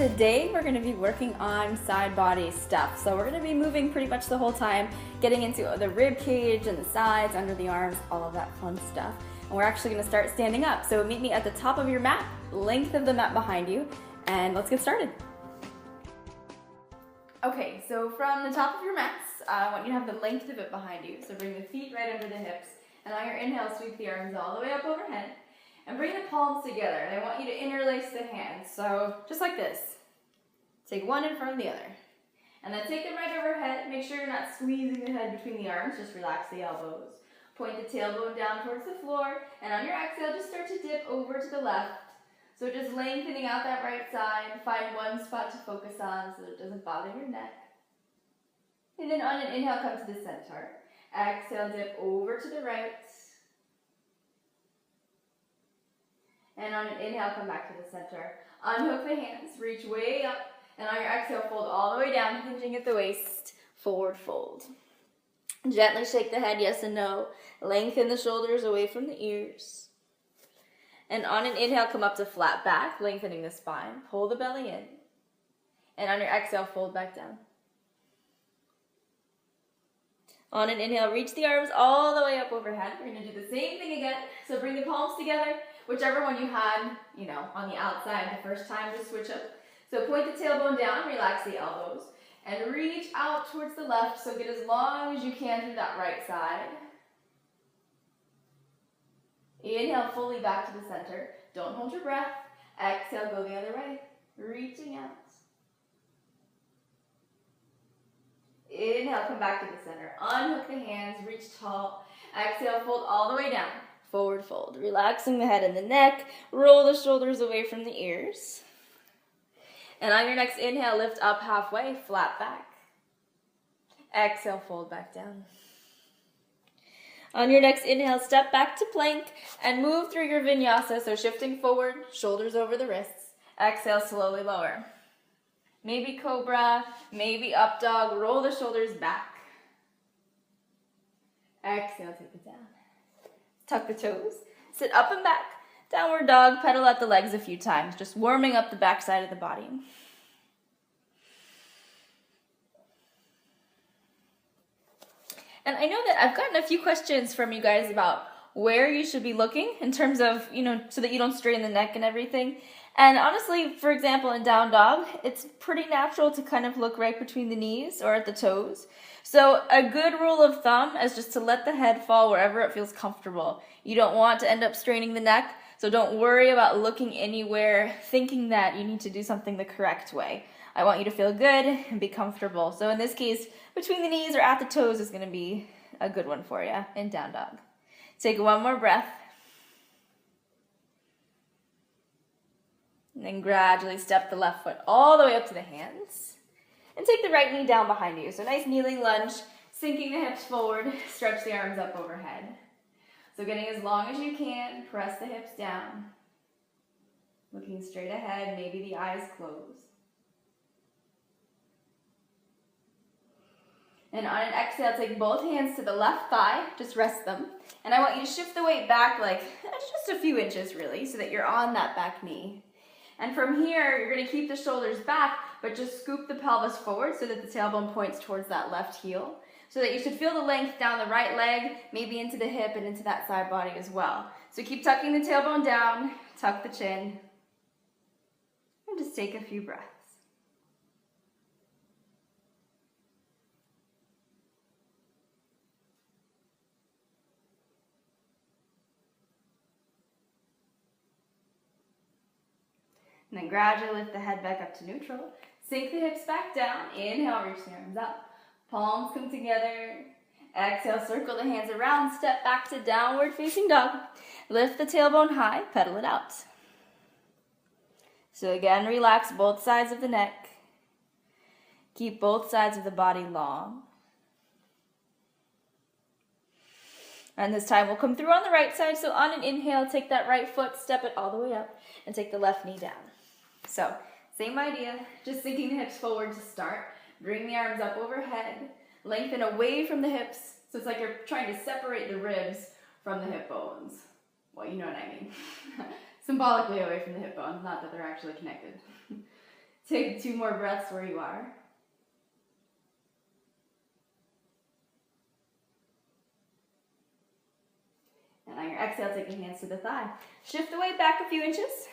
today we're going to be working on side body stuff. So we're going to be moving pretty much the whole time, getting into the rib cage and the sides, under the arms, all of that fun stuff. And we're actually going to start standing up. So meet me at the top of your mat, length of the mat behind you, and let's get started. Okay, so from the top of your mats, I want you to have the length of it behind you. So bring the feet right under the hips, and on your inhale, sweep the arms all the way up overhead. And bring the palms together, and I want you to interlace the hands. So just like this. Take one in front of the other. And then take them right overhead. Make sure you're not squeezing the head between the arms. Just relax the elbows. Point the tailbone down towards the floor. And on your exhale, just start to dip over to the left. So just lengthening out that right side. Find one spot to focus on so that it doesn't bother your neck. And then on an inhale, come to the center. Exhale, dip over to the right. And on an inhale, come back to the center. Unhook the hands, reach way up, and on your exhale, fold all the way down, hinging at the waist, forward fold. Gently shake the head, yes and no. Lengthen the shoulders away from the ears. And on an inhale, come up to flat back, lengthening the spine. Pull the belly in. And on your exhale, fold back down. On an inhale, reach the arms all the way up overhead. We're going to do the same thing again. So bring the palms together. Whichever one you had, on the outside the first time, just switch up. So point the tailbone down, relax the elbows, and reach out towards the left. So get as long as you can through that right side. Inhale fully back to the center. Don't hold your breath. Exhale, go the other way, reaching out. Inhale, come back to the center. Unhook the hands, reach tall. Exhale, fold all the way down. Forward fold, relaxing the head and the neck. Roll the shoulders away from the ears. And on your next inhale, lift up halfway, flat back. Exhale, fold back down. On your next inhale, step back to plank and move through your vinyasa. So shifting forward, shoulders over the wrists. Exhale, slowly lower. Maybe cobra, maybe up dog. Roll the shoulders back. Exhale, take it down. Tuck the toes, sit up and back, downward dog, pedal out the legs a few times, just warming up the back side of the body. And I know that I've gotten a few questions from you guys about where you should be looking in terms of, so that you don't strain the neck and everything. And honestly, for example, in down dog, it's pretty natural to kind of look right between the knees or at the toes. So a good rule of thumb is just to let the head fall wherever it feels comfortable. You don't want to end up straining the neck, so don't worry about looking anywhere thinking that you need to do something the correct way. I want you to feel good and be comfortable. So in this case, between the knees or at the toes is going to be a good one for you in down dog. Take one more breath. And then gradually step the left foot all the way up to the hands. And take the right knee down behind you. So nice kneeling lunge, sinking the hips forward, stretch the arms up overhead. So getting as long as you can, press the hips down. Looking straight ahead, maybe the eyes close. And on an exhale, take both hands to the left thigh, just rest them. And I want you to shift the weight back like just a few inches really, so that you're on that back knee. And from here, you're going to keep the shoulders back, but just scoop the pelvis forward so that the tailbone points towards that left heel. So that you should feel the length down the right leg, maybe into the hip and into that side body as well. So keep tucking the tailbone down, tuck the chin, and just take a few breaths. And then gradually lift the head back up to neutral. Sink the hips back down. Inhale, reach the arms up. Palms come together. Exhale, circle the hands around. Step back to downward facing dog. Lift the tailbone high. Pedal it out. So again, relax both sides of the neck. Keep both sides of the body long. And this time we'll come through on the right side. So on an inhale, take that right foot, step it all the way up, and take the left knee down. So same idea, just sinking the hips forward to start. Bring the arms up overhead. Lengthen away from the hips. So it's like you're trying to separate the ribs from the hip bones. Well, you know what I mean. Symbolically away from the hip bones, not that they're actually connected. Take 2 more breaths where you are. And on your exhale, take your hands to the thigh. Shift the weight back a few inches,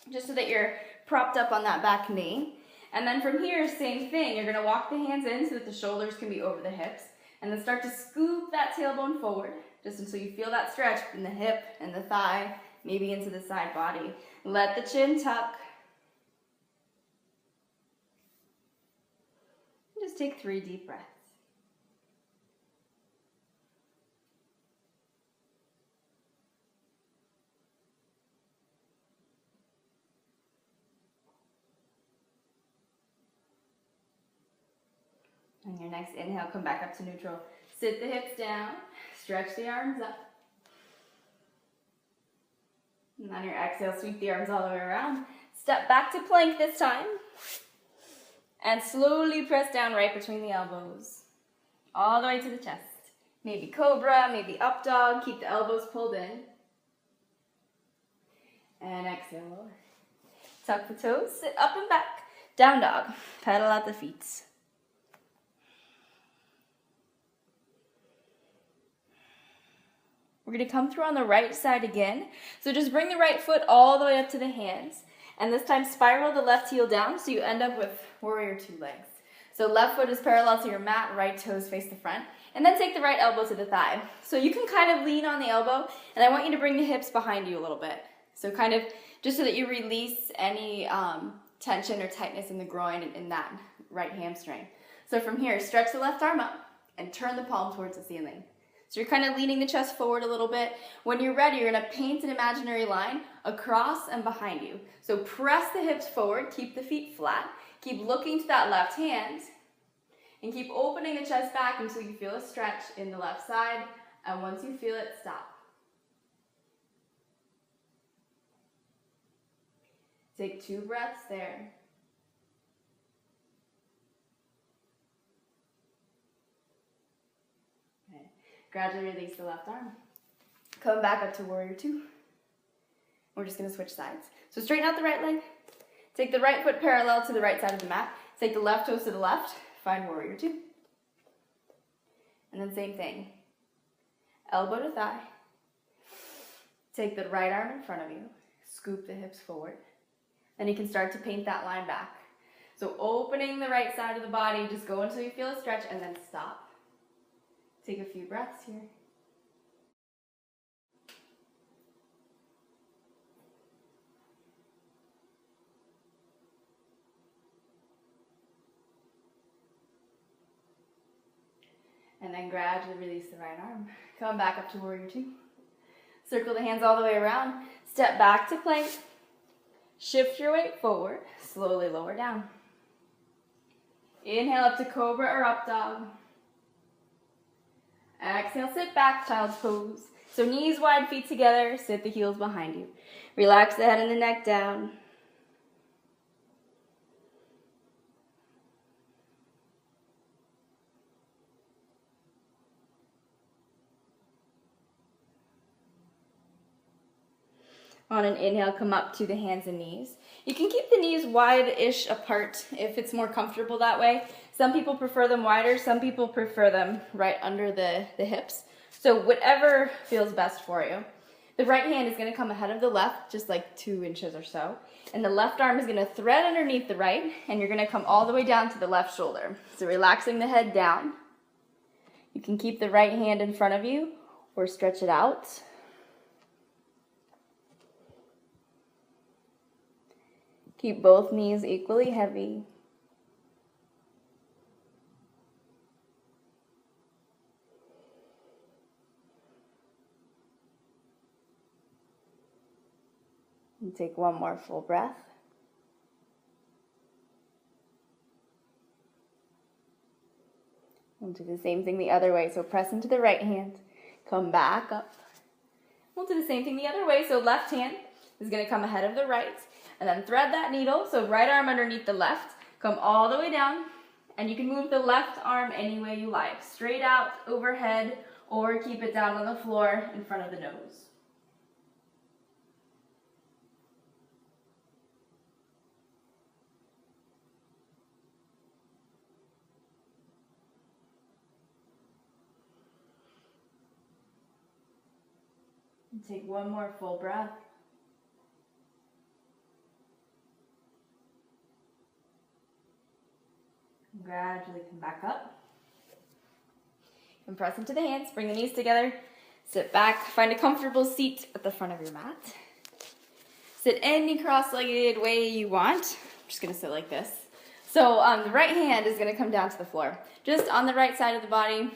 just so that you're propped up on that back knee. And then from here, same thing. You're gonna walk the hands in so that the shoulders can be over the hips. And then start to scoop that tailbone forward, just until you feel that stretch in the hip and the thigh, maybe into the side body. Let the chin tuck. And just take 3 deep breaths. On your next inhale, come back up to neutral. Sit the hips down, stretch the arms up. And on your exhale, sweep the arms all the way around. Step back to plank this time. And slowly press down right between the elbows. All the way to the chest. Maybe cobra, maybe up dog. Keep the elbows pulled in. And exhale, lower. Tuck the toes, sit up and back. Down dog, pedal out the feet. We're going to come through on the right side again. So just bring the right foot all the way up to the hands. And this time spiral the left heel down so you end up with warrior 2 legs. So left foot is parallel to your mat, right toes face the front. And then take the right elbow to the thigh. So you can kind of lean on the elbow, and I want you to bring the hips behind you a little bit. So kind of just so that you release any tension or tightness in the groin and in that right hamstring. So from here, stretch the left arm up and turn the palm towards the ceiling. So you're kind of leaning the chest forward a little bit. When you're ready, you're going to paint an imaginary line across and behind you. So press the hips forward, keep the feet flat, keep looking to that left hand, and keep opening the chest back until you feel a stretch in the left side. And once you feel it, stop. Take 2 breaths there. Gradually release the left arm. Come back up to warrior 2. We're just going to switch sides. So straighten out the right leg. Take the right foot parallel to the right side of the mat. Take the left toes to the left. Find warrior 2. And then same thing. Elbow to thigh. Take the right arm in front of you. Scoop the hips forward. Then you can start to paint that line back. So opening the right side of the body, just go until you feel a stretch and then stop. Take a few breaths here. And then gradually release the right arm. Come back up to warrior 2. Circle the hands all the way around. Step back to plank. Shift your weight forward. Slowly lower down. Inhale up to cobra or up dog. Exhale, sit back, child's pose. So knees wide, feet together, sit the heels behind you. Relax the head and the neck down. On an inhale, come up to the hands and knees. You can keep the knees wide-ish apart if it's more comfortable that way. Some people prefer them wider, some people prefer them right under the hips. So whatever feels best for you. The right hand is going to come ahead of the left, just like 2 inches or so. And the left arm is going to thread underneath the right, and you're going to come all the way down to the left shoulder. So relaxing the head down. You can keep the right hand in front of you or stretch it out. Keep both knees equally heavy. And take one more full breath. We'll do the same thing the other way. So press into the right hand, come back up. We'll do the same thing the other way. So left hand is going to come ahead of the right. And then thread that needle, so right arm underneath the left, come all the way down, and you can move the left arm any way you like, straight out, overhead, or keep it down on the floor in front of the nose. And take one more full breath. And gradually come back up. And press into the hands, bring the knees together. Sit back, find a comfortable seat at the front of your mat. Sit any cross-legged way you want. I'm just gonna sit like this. So the right hand is gonna come down to the floor. Just on the right side of the body.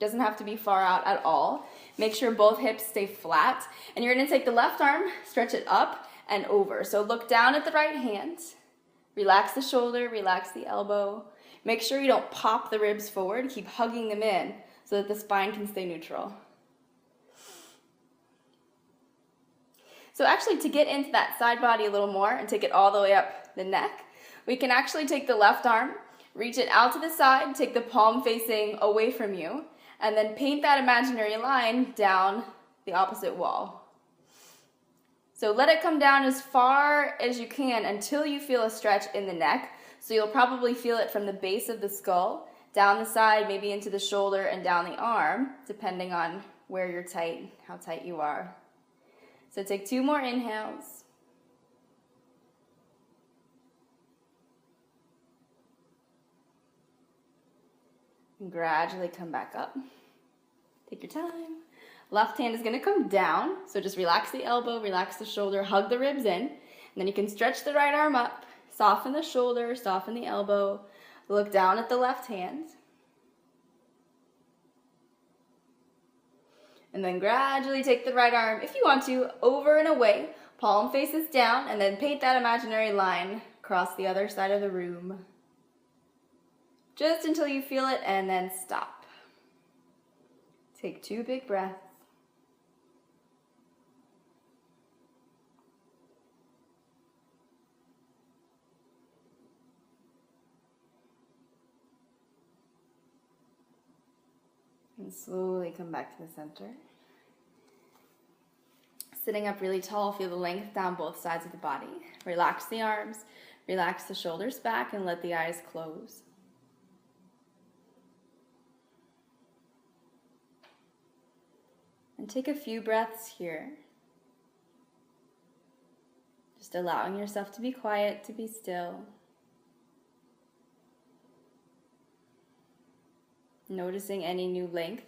Doesn't have to be far out at all. Make sure both hips stay flat. And you're gonna take the left arm, stretch it up and over. So look down at the right hand. Relax the shoulder, relax the elbow. Make sure you don't pop the ribs forward. Keep hugging them in so that the spine can stay neutral. So actually, to get into that side body a little more and take it all the way up the neck, we can actually take the left arm, reach it out to the side, take the palm facing away from you, and then paint that imaginary line down the opposite wall. So let it come down as far as you can until you feel a stretch in the neck. So you'll probably feel it from the base of the skull, down the side, maybe into the shoulder and down the arm, depending on where you're tight, how tight you are. So take 2 more inhales. And gradually come back up. Take your time. Left hand is going to come down, so just relax the elbow, relax the shoulder, hug the ribs in, and then you can stretch the right arm up, soften the shoulder, soften the elbow, look down at the left hand, and then gradually take the right arm, if you want to, over and away, palm faces down, and then paint that imaginary line across the other side of the room, just until you feel it, and then stop. Take 2 big breaths. And slowly come back to the center. Sitting up really tall, feel the length down both sides of the body. Relax the arms, relax the shoulders back, and let the eyes close. And take a few breaths here. Just allowing yourself to be quiet, to be still. Noticing any new length.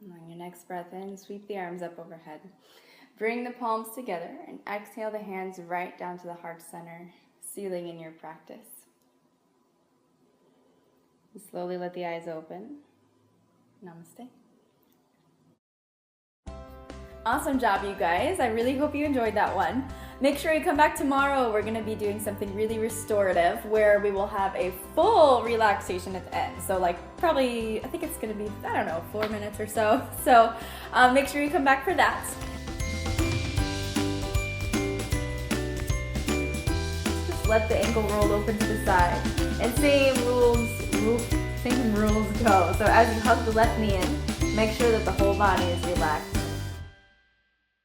And on your next breath in, sweep the arms up overhead. Bring the palms together and exhale the hands right down to the heart center, sealing in your practice. And slowly let the eyes open. Namaste. Awesome job, you guys. I really hope you enjoyed that one. Make sure you come back tomorrow. We're going to be doing something really restorative where we will have a full relaxation at the end. So probably, I think it's going to be, 4 minutes or so. So make sure you come back for that. Just let the ankle roll open to the side. And same rules go. So as you hug the left knee in, make sure that the whole body is relaxed.